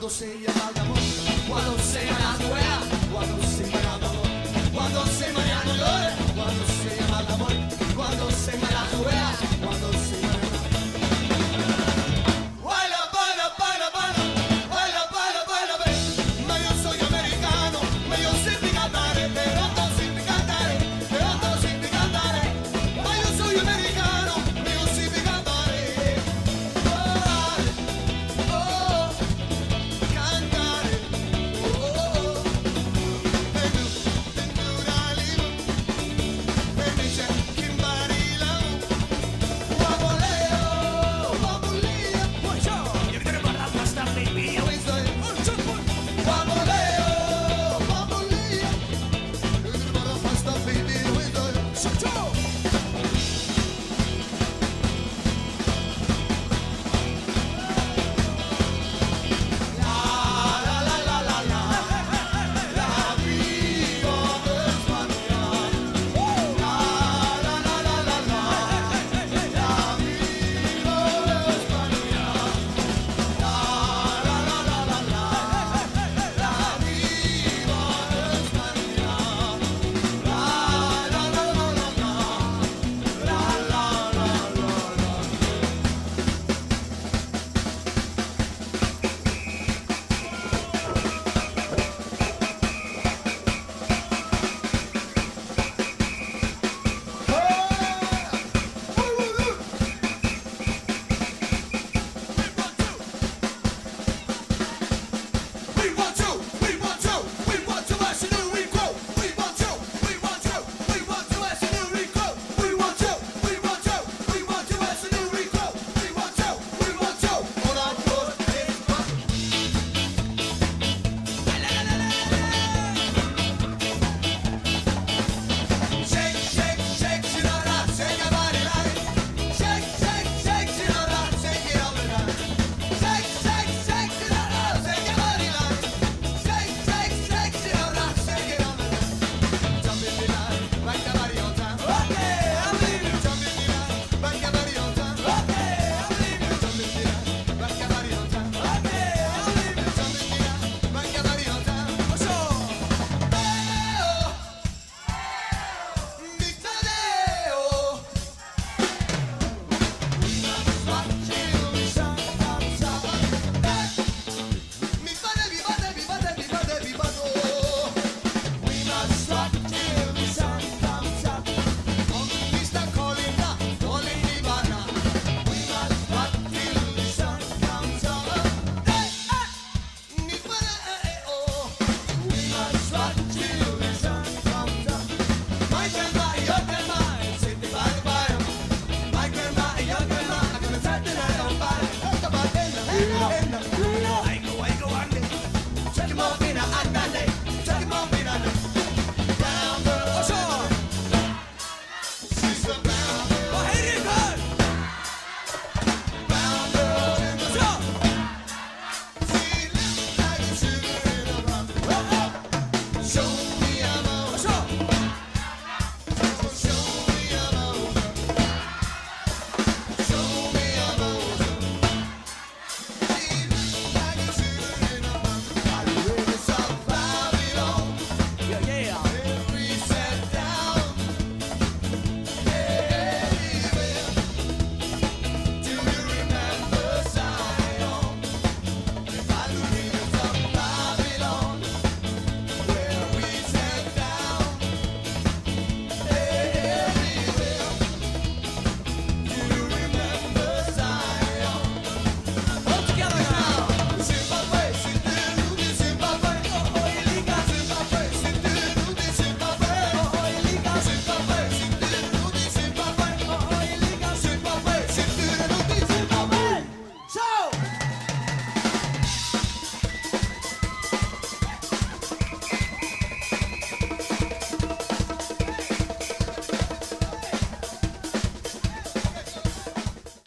quando sei amado amor, quando sei amado ea, quando sei amado amor, quando sei amado amor, quando sei amado amor, quando sei amado ea, quando sei amado. Baila, baila, baila, baila, baila, baila, baila, baila. Ma io sono americano, ma io senti cantare, però non senti cantare, però non senti cantare. Ma io sono americano, ma io senti cantare. Oh, cantare. Oh, e dice Kimbari Lau. Baboleo, baboleo. You're gonna run out of stuff, baby. Questo è Baboleo, baboleo. Pasta baby, questo è